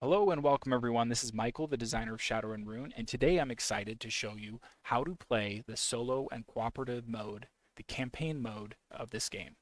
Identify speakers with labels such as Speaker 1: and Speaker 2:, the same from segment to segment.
Speaker 1: Hello and welcome everyone. This is Michael, the designer of Shadow and Rune, and today I'm excited to show you how to play the solo and cooperative mode, the campaign mode of this game.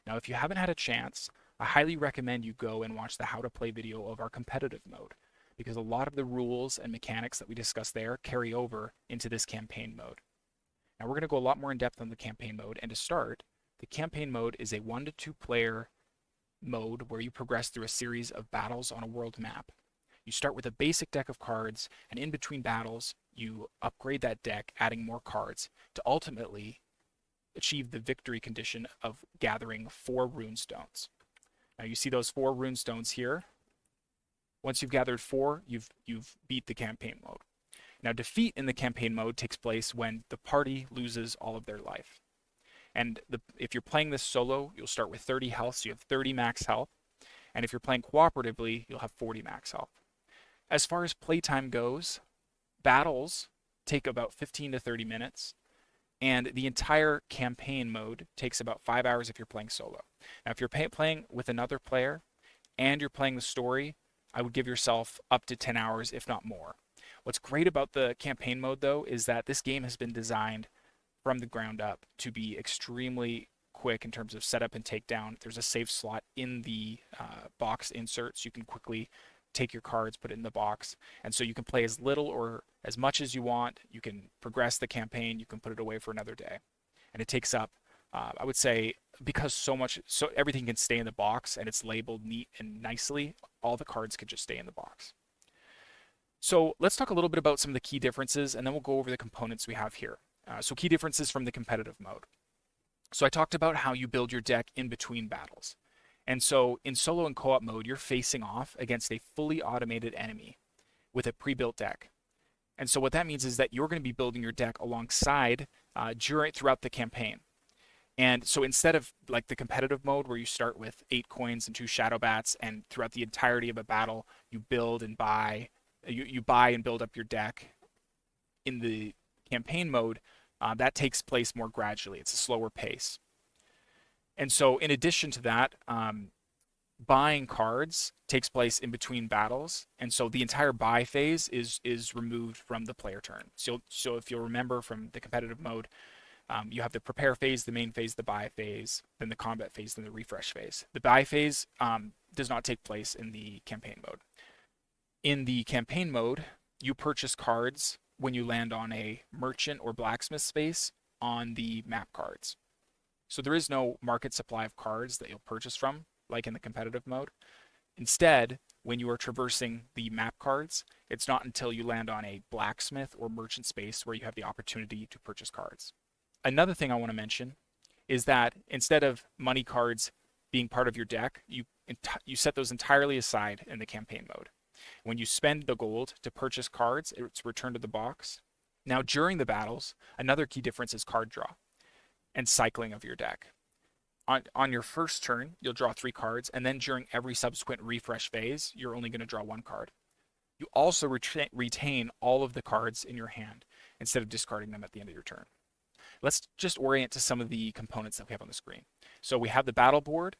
Speaker 1: Now, if you haven't had a chance, I highly recommend you go and watch the how to play video of our competitive mode, because a lot of the rules and mechanics that we discuss there carry over into this campaign mode. Now, we're going to go a lot more in depth on the campaign mode, and to start, the campaign mode is a 1 to 2 player mode where you progress through a series of battles on a world map. You start with a basic deck of cards, and in between battles, you upgrade that deck, adding more cards to ultimately achieve the victory condition of gathering 4 rune stones. Now you see those 4 rune stones here. Once you've gathered 4, you've beat the campaign mode. Now defeat in the campaign mode takes place when the party loses all of their life. And if you're playing this solo, you'll start with 30 health, so you have 30 max health. And if you're playing cooperatively, you'll have 40 max health. As far as playtime goes, battles take about 15 to 30 minutes, and the entire campaign mode takes about 5 hours if you're playing solo. Now, if you're playing with another player and you're playing the story, I would give yourself up to 10 hours, if not more. What's great about the campaign mode, though, is that this game has been designed from the ground up to be extremely quick in terms of setup and takedown. There's a save slot in the box inserts. You can quickly take your cards, put it in the box, and so you can play as little or as much as you want. You can progress the campaign. You can put it away for another day, and it takes up, I would say, because so everything can stay in the box and it's labeled neat and nicely. All the cards could just stay in the box. So let's talk a little bit about some of the key differences, and then we'll go over the components we have here. So key differences from the competitive mode. So I talked about how you build your deck in between battles. And so in solo and co-op mode, you're facing off against a fully automated enemy with a pre-built deck. And so what that means is that you're going to be building your deck alongside throughout the campaign. And so instead of like the competitive mode where you start with 8 coins and 2 shadow bats, and throughout the entirety of a battle you build and buy, you buy and build up your deck. In the campaign mode, that takes place more gradually. It's a slower pace. And so in addition to that, buying cards takes place in between battles, and so the entire buy phase is removed from the player turn. So if you'll remember from the competitive mode, you have the prepare phase, the main phase, the buy phase, then the combat phase, then the refresh phase. The buy phase does not take place in the campaign mode. In the campaign mode, you purchase cards when you land on a merchant or blacksmith space on the map cards. So there is no market supply of cards that you'll purchase from, like in the competitive mode. Instead, when you are traversing the map cards, it's not until you land on a blacksmith or merchant space where you have the opportunity to purchase cards. Another thing I want to mention is that instead of money cards being part of your deck, you set those entirely aside in the campaign mode. When you spend the gold to purchase cards, it's returned to the box. Now, during the battles, another key difference is card draw and cycling of your deck. On your first turn, you'll draw 3 cards, and then during every subsequent refresh phase, you're only going to draw 1 card. You also retain all of the cards in your hand instead of discarding them at the end of your turn. Let's just orient to some of the components that we have on the screen. So we have the battle board.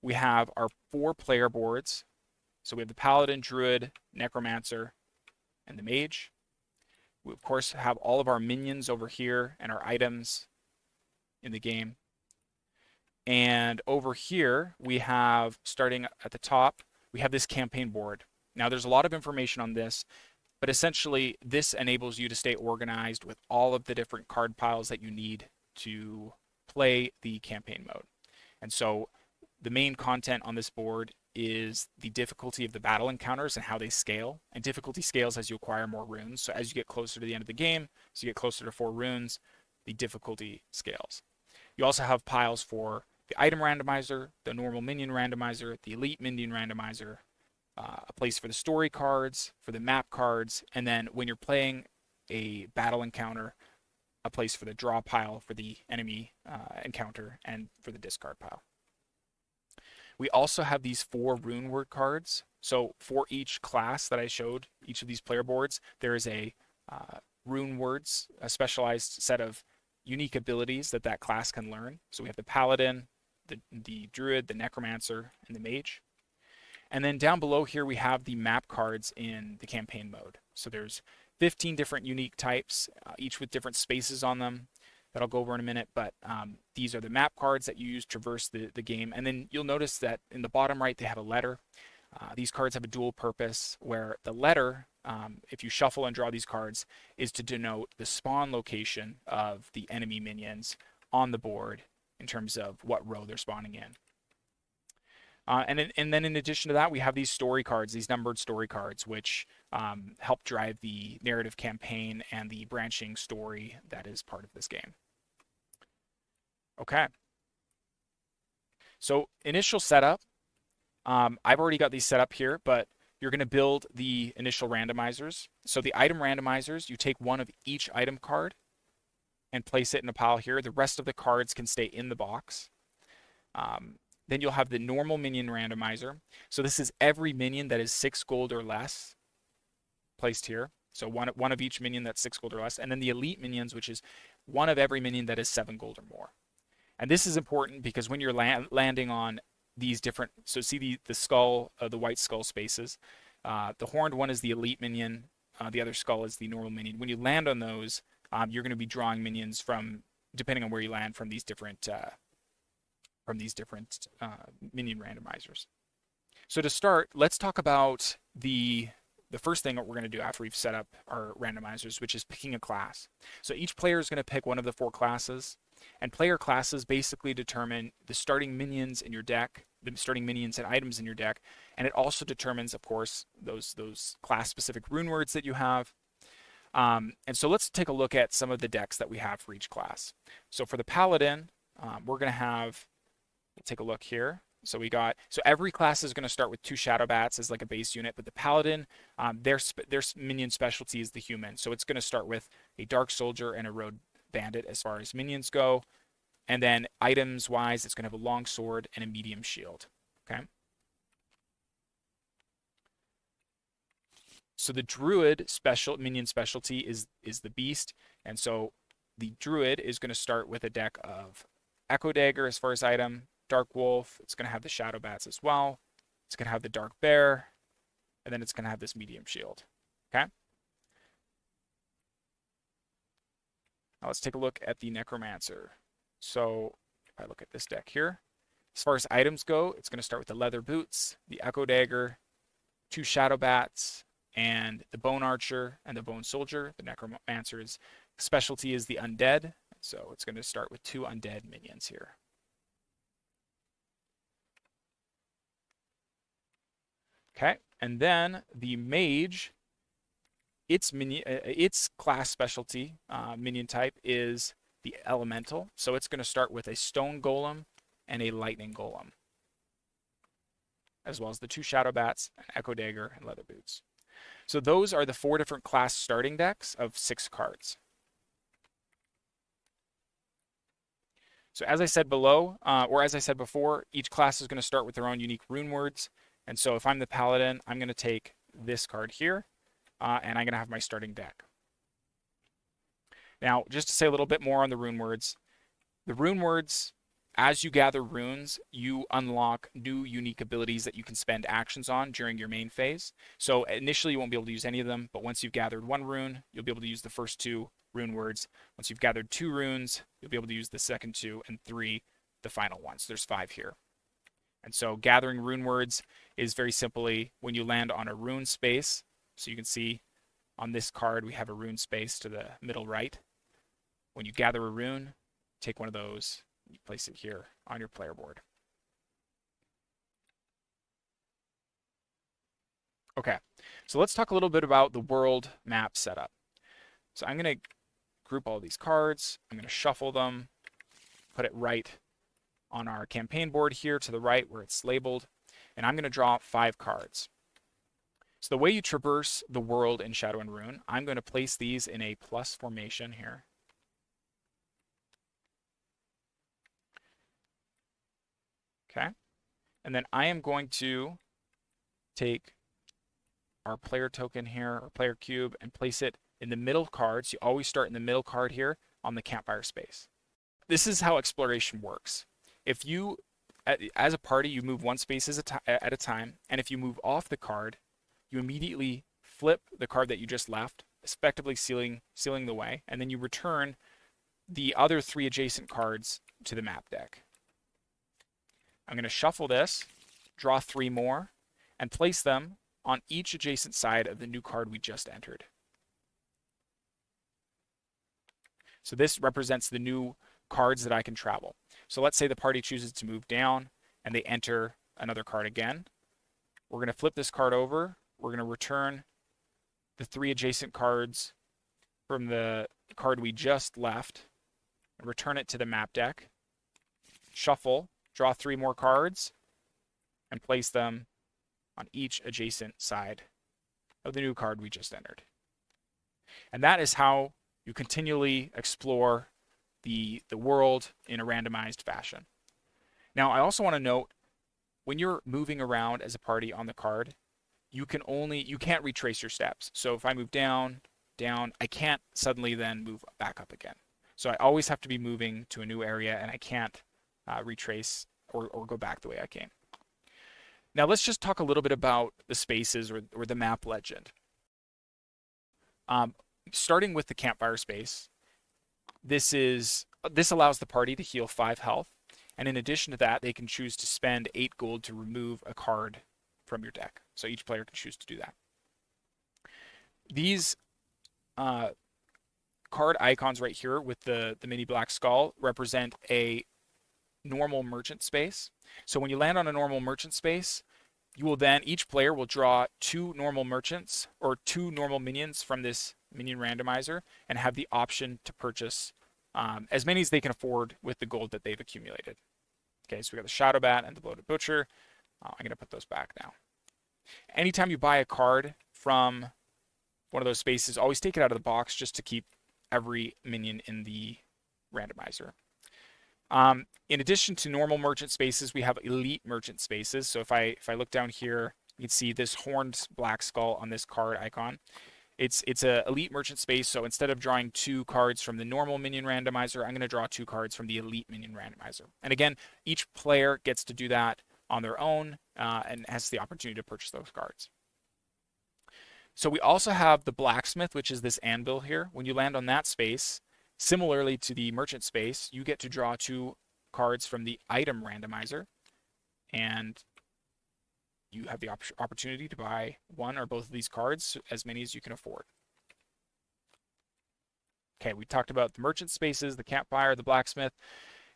Speaker 1: We have our 4 player boards. So we have the Paladin, Druid, Necromancer, and the Mage. We, of course, have all of our minions over here and our items in the game. And over here, we have, starting at the top, we have this campaign board. Now, there's a lot of information on this, but essentially, this enables you to stay organized with all of the different card piles that you need to play the campaign mode. And so the main content on this board is the difficulty of the battle encounters and how they scale. And difficulty scales as you acquire more runes. So as you get closer to the end of the game, as you get closer to 4 runes, the difficulty scales. You also have piles for the item randomizer, the normal minion randomizer, the elite minion randomizer, a place for the story cards, for the map cards, and then when you're playing a battle encounter, a place for the draw pile for the enemy encounter and for the discard pile. We also have these 4 rune word cards. So for each class that I showed, each of these player boards, there is a rune words, a specialized set of unique abilities that that class can learn. So we have the Paladin, the Druid, the Necromancer, and the Mage. And then down below here, we have the map cards in the campaign mode. So there's 15 different unique types, each with different spaces on them that I'll go over in a minute. But these are the map cards that you use to traverse the game. And then you'll notice that in the bottom right, they have a letter. These cards have a dual purpose where the letter, if you shuffle and draw these cards, is to denote the spawn location of the enemy minions on the board in terms of what row they're spawning in. And then in addition to that, we have these story cards, these numbered story cards, which help drive the narrative campaign and the branching story that is part of this game. Okay. So initial setup, I've already got these set up here, but you're going to build the initial randomizers. So the item randomizers, you take one of each item card and place it in a pile here. The rest of the cards can stay in the box. Then you'll have the normal minion randomizer. So this is every minion that is 6 gold or less placed here. So one of each minion that's 6 gold or less. And then the elite minions, which is one of every minion that is 7 gold or more. And this is important because when you're landing on these different, so see the skull, the white skull spaces. The horned one is the elite minion. The other skull is the normal minion. When you land on those, you're going to be drawing minions from, depending on where you land, from these different minion randomizers. So to start, let's talk about the first thing that we're going to do after we've set up our randomizers, which is picking a class. So each player is going to pick one of the 4 classes, and player classes basically determine the starting minions in your deck, the starting minions and items in your deck, and it also determines, of course, those class-specific rune words that you have. And so let's take a look at some of the decks that we have for each class. So for the Paladin, we're going to have, we'll take a look here. So every class is going to start with 2 Shadow Bats as like a base unit, but the Paladin, their minion specialty is the human. So it's going to start with a Dark Soldier and a Road Bandit as far as minions go. And then items-wise, it's going to have a long sword and a medium shield. Okay. So the Druid minion specialty is the Beast. And so the Druid is going to start with a deck of Echo Dagger as far as item, Dark Wolf, it's going to have the Shadow Bats as well. It's going to have the Dark Bear, and then it's going to have this medium shield. Okay? Now let's take a look at the Necromancer. So if I look at this deck here, as far as items go, it's going to start with the Leather Boots, the Echo Dagger, 2 Shadow Bats, and the Bone Archer and the Bone Soldier. The Necromancer's specialty is the Undead, so it's going to start with 2 Undead minions here. Okay, and then the Mage, its class specialty minion type is the Elemental. So it's going to start with a Stone Golem and a Lightning Golem, as well as the 2 Shadow Bats, an Echo Dagger, and Leather Boots. So those are the 4 different class starting decks of 6 cards. So as I said below, or as I said before, each class is going to start with their own unique rune words. And so if I'm the Paladin, I'm going to take this card here, and I'm going to have my starting deck. Now, just to say a little bit more on the rune words, as you gather runes, you unlock new unique abilities that you can spend actions on during your main phase. So initially, you won't be able to use any of them, but once you've gathered 1 rune, you'll be able to use the first 2 rune words. Once you've gathered 2 runes, you'll be able to use the second 2, and 3, the final one. So there's 5 here. And so gathering rune words is very simply when you land on a rune space. So you can see on this card, we have a rune space to the middle right. When you gather a rune, take one of those, you place it here on your player board. Okay, so let's talk a little bit about the world map setup. So I'm going to group all these cards. I'm going to shuffle them, put it right on our campaign board here to the right where it's labeled, and I'm going to draw 5 cards. So the way you traverse the world in Shadow and Rune, I'm going to place these in a plus formation here. Okay, and then I am going to take our player token here, or player cube, and place it in the middle cards. You always start in the middle card here on the campfire space. This is how exploration works. If you as a party, you move one space at a time, and if you move off the card, you immediately flip the card that you just left, effectively sealing the way, and then you return the other 3 adjacent cards to the map deck. I'm going to shuffle this, draw 3 more, and place them on each adjacent side of the new card we just entered. So this represents the new cards that I can travel. So let's say the party chooses to move down and they enter another card again. We're going to flip this card over. We're going to return the 3 adjacent cards from the card we just left and return it to the map deck. Shuffle, draw 3 more cards, and place them on each adjacent side of the new card we just entered. And that is how you continually explore the world in a randomized fashion. Now, I also want to note, when you're moving around as a party on the card, you can't retrace your steps. So if I move down, I can't suddenly then move back up again. So I always have to be moving to a new area, and I can't retrace or go back the way I came. Now let's just talk a little bit about the spaces or the map legend. Starting with the campfire space, this allows the party to heal 5 health, and in addition to that, they can choose to spend 8 gold to remove a card from your deck. So each player can choose to do that. These card icons right here with the mini black skull represent a normal merchant space. So when you land on a normal merchant space, each player will draw 2 normal merchants or 2 normal minions from this minion randomizer and have the option to purchase as many as they can afford with the gold that they've accumulated. Okay, so we got the Shadow Bat and the Bloated Butcher. I'm going to put those back now. Anytime you buy a card from one of those spaces, always take it out of the box just to keep every minion in the randomizer. In addition to normal merchant spaces, we have elite merchant spaces. So if I look down here, you can see this horned black skull on this card icon. It's a elite merchant space, so instead of drawing 2 cards from the normal minion randomizer, I'm going to draw 2 cards from the elite minion randomizer. And again, each player gets to do that on their own and has the opportunity to purchase those cards. So we also have the blacksmith, which is this anvil here. When you land on that space, similarly to the merchant space, you get to draw 2 cards from the item randomizer, and you have the opportunity to buy 1 or both of these cards, as many as you can afford. Okay, we talked about the merchant spaces, the campfire, the blacksmith.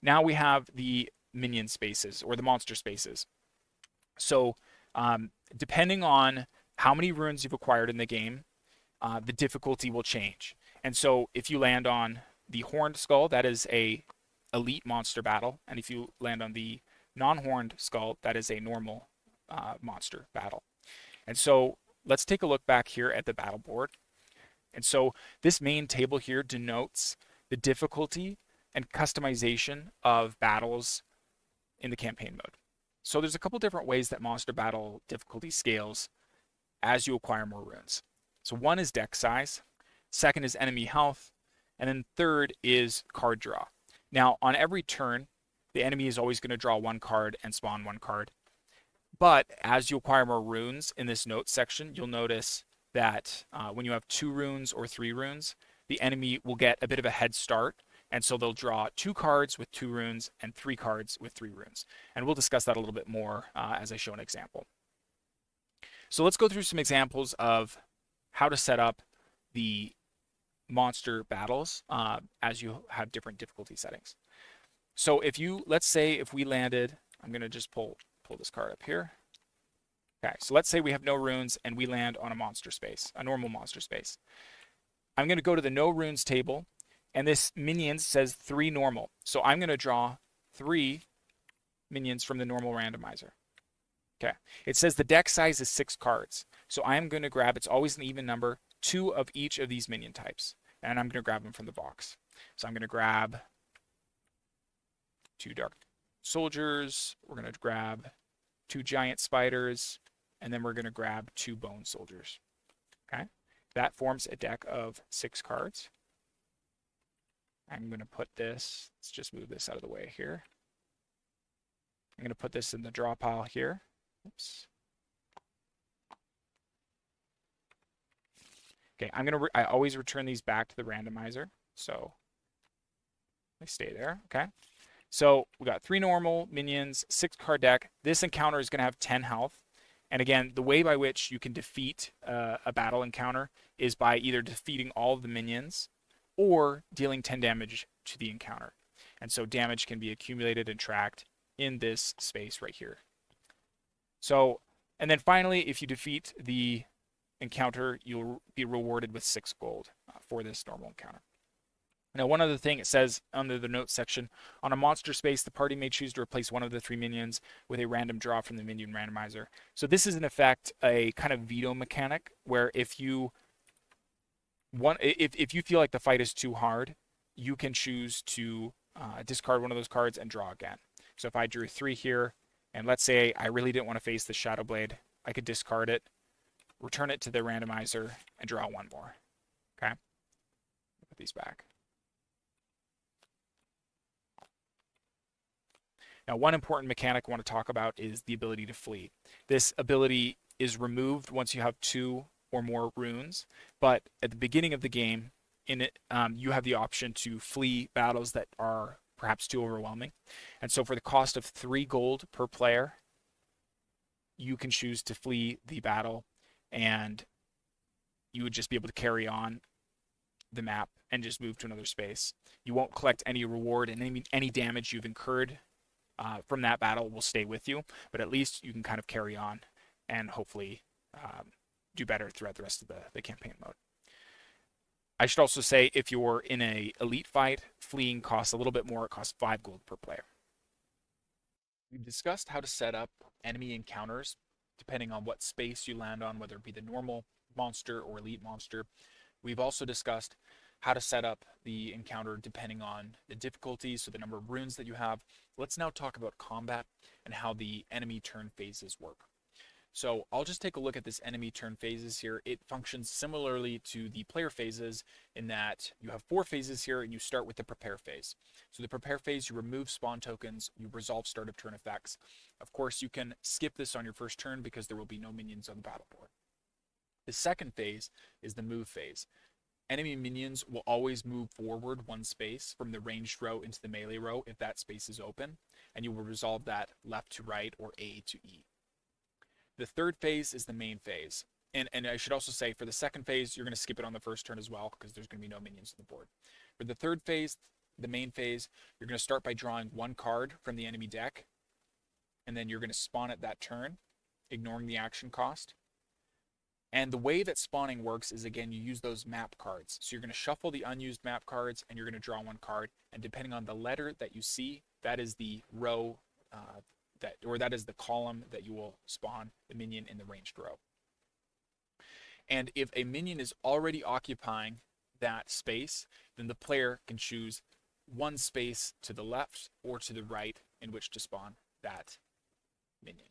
Speaker 1: Now we have the minion spaces or the monster spaces. So depending on how many runes you've acquired in the game, the difficulty will change. And so if you land on the horned skull, that is a elite monster battle. And if you land on the non-horned skull, that is a normal monster battle. And so let's take a look back here at the battle board. And so this main table here denotes the difficulty and customization of battles in the campaign mode. So there's a couple different ways that monster battle difficulty scales as you acquire more runes. So one is deck size, second is enemy health, and then third is card draw. Now on every turn, the enemy is always going to draw 1 card and spawn 1 card. But as you acquire more runes in this notes section, you'll notice that when you have 2 runes or 3 runes, the enemy will get a bit of a head start. And so they'll draw 2 cards with 2 runes and 3 cards with 3 runes. And we'll discuss that a little bit more as I show an example. So let's go through some examples of how to set up the monster battles as you have different difficulty settings. So let's say if we landed, I'm going to just pull this card up here. Okay, so let's say we have no runes and we land on a monster space, a normal monster space. I'm going to go to the no runes table, and this minions says 3 normal. So I'm going to draw 3 minions from the normal randomizer. Okay, it says the deck size is 6 cards. So I'm going to grab, it's always an even number, 2 of each of these minion types. And I'm going to grab them from the box. So I'm going to grab 2 dark soldiers. We're going to grab 2 giant spiders. And then we're going to grab 2 bone soldiers. Okay, that forms a deck of 6 cards. I'm going to put this, let's just move this out of the way here. I'm going to put this in the draw pile here. Oops. Okay, I always return these back to the randomizer, so they stay there. Okay. So we got 3 normal minions, 6 card deck. This encounter is going to have 10 health. And again, the way by which you can defeat a battle encounter is by either defeating all of the minions or dealing 10 damage to the encounter. And so damage can be accumulated and tracked in this space right here. So, and then finally, if you defeat the encounter, you'll be rewarded with 6 gold for this normal encounter. Now, one other thing it says under the notes section, on a monster space, the party may choose to replace one of the 3 minions with a random draw from the minion randomizer. So this is in effect a kind of veto mechanic where if you feel like the fight is too hard, you can choose to discard one of those cards and draw again. So if I drew 3 here, and let's say I really didn't want to face the Shadow Blade, I could discard it, return it to the randomizer, and draw 1 more. Okay? Put these back. Now, one important mechanic I want to talk about is the ability to flee. This ability is removed once you have 2 or more runes, but at the beginning of the game, you have the option to flee battles that are perhaps too overwhelming. And so for the cost of 3 gold per player, you can choose to flee the battle, and you would just be able to carry on the map and just move to another space. You won't collect any reward, and any damage you've incurred from that battle will stay with you, but at least you can kind of carry on and hopefully do better throughout the rest of the campaign mode. I should also say if you're in a elite fight, fleeing costs a little bit more. It costs 5 gold per player. We've discussed how to set up enemy encounters depending on what space you land on, whether it be the normal monster or elite monster. We've also discussed how to set up the encounter depending on the difficulty, so the number of runes that you have. Let's now talk about combat and how the enemy turn phases work. So I'll just take a look at this enemy turn phases here. It functions similarly to the player phases in that you have 4 phases here, and you start with the prepare phase. So the prepare phase, you remove spawn tokens, you resolve start of turn effects. Of course, you can skip this on your first turn because there will be no minions on the battle board. The second phase is the move phase. Enemy minions will always move forward 1 space from the ranged row into the melee row if that space is open, and you will resolve that left to right or A to E. The third phase is the main phase. And I should also say for the second phase, you're going to skip it on the first turn as well because there's going to be no minions on the board. For the third phase, the main phase, you're going to start by drawing 1 card from the enemy deck, and then you're going to spawn it that turn, ignoring the action cost. And the way that spawning works is, again, you use those map cards. So you're going to shuffle the unused map cards, and you're going to draw 1 card. And depending on the letter that you see, that is the row that is the column that you will spawn the minion in the ranged row. And if a minion is already occupying that space, then the player can choose 1 space to the left or to the right in which to spawn that minion.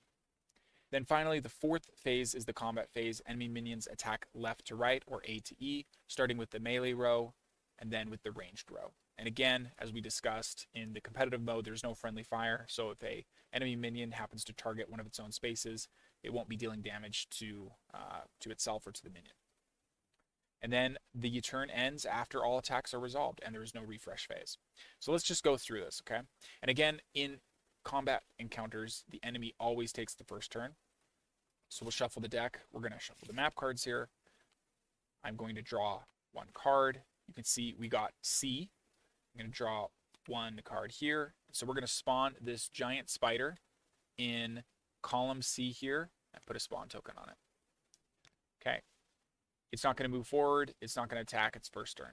Speaker 1: Then finally, the 4th phase is the combat phase. Enemy minions attack left to right or A to E, starting with the melee row and then with the ranged row. And again, as we discussed, in the competitive mode, there's no friendly fire. So if a enemy minion happens to target one of its own spaces, it won't be dealing damage to itself or to the minion. And then the turn ends after all attacks are resolved and there is no refresh phase. So let's just go through this, okay? And again, in combat encounters, the enemy always takes the first turn. So we'll shuffle the deck. We're going to shuffle the map cards here. I'm going to draw 1 card. You can see we got C. I'm going to draw 1 card here. So we're going to spawn this giant spider in column C here and put a spawn token on it. Okay. It's not going to move forward. It's not going to attack its first turn.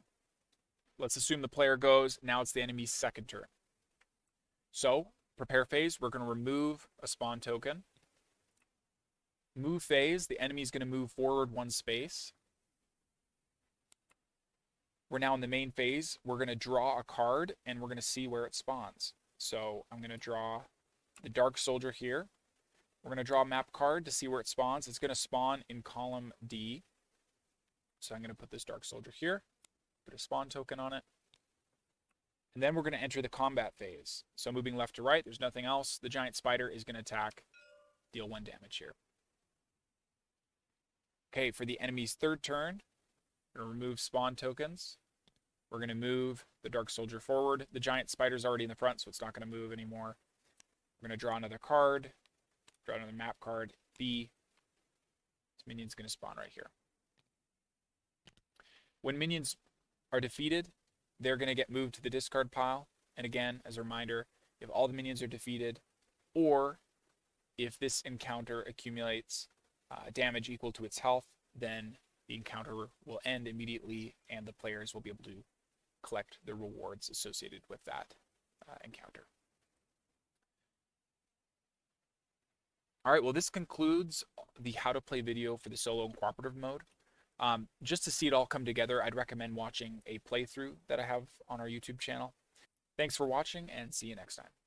Speaker 1: Let's assume the player goes. Now it's the enemy's second turn. So, prepare phase, we're going to remove a spawn token. Move phase, the enemy is going to move forward 1 space. We're now in the main phase. We're going to draw a card, and we're going to see where it spawns. So I'm going to draw the Dark Soldier here. We're going to draw a map card to see where it spawns. It's going to spawn in column D. So I'm going to put this Dark Soldier here, put a spawn token on it. And then we're going to enter the combat phase. So moving left to right, there's nothing else. The giant spider is going to attack, deal 1 damage here. Okay, for the enemy's third turn, we're going to remove spawn tokens. We're going to move the Dark Soldier forward. The giant spider's already in the front, so it's not going to move anymore. We're going to draw another card, draw another map card. This minion's going to spawn right here. When minions are defeated, they're going to get moved to the discard pile. And again, as a reminder, if all the minions are defeated, or if this encounter accumulates damage equal to its health, then the encounter will end immediately and the players will be able to collect the rewards associated with that encounter. All right, well, this concludes the how to play video for the solo and cooperative mode. Just to see it all come together, I'd recommend watching a playthrough that I have on our YouTube channel. Thanks for watching and see you next time.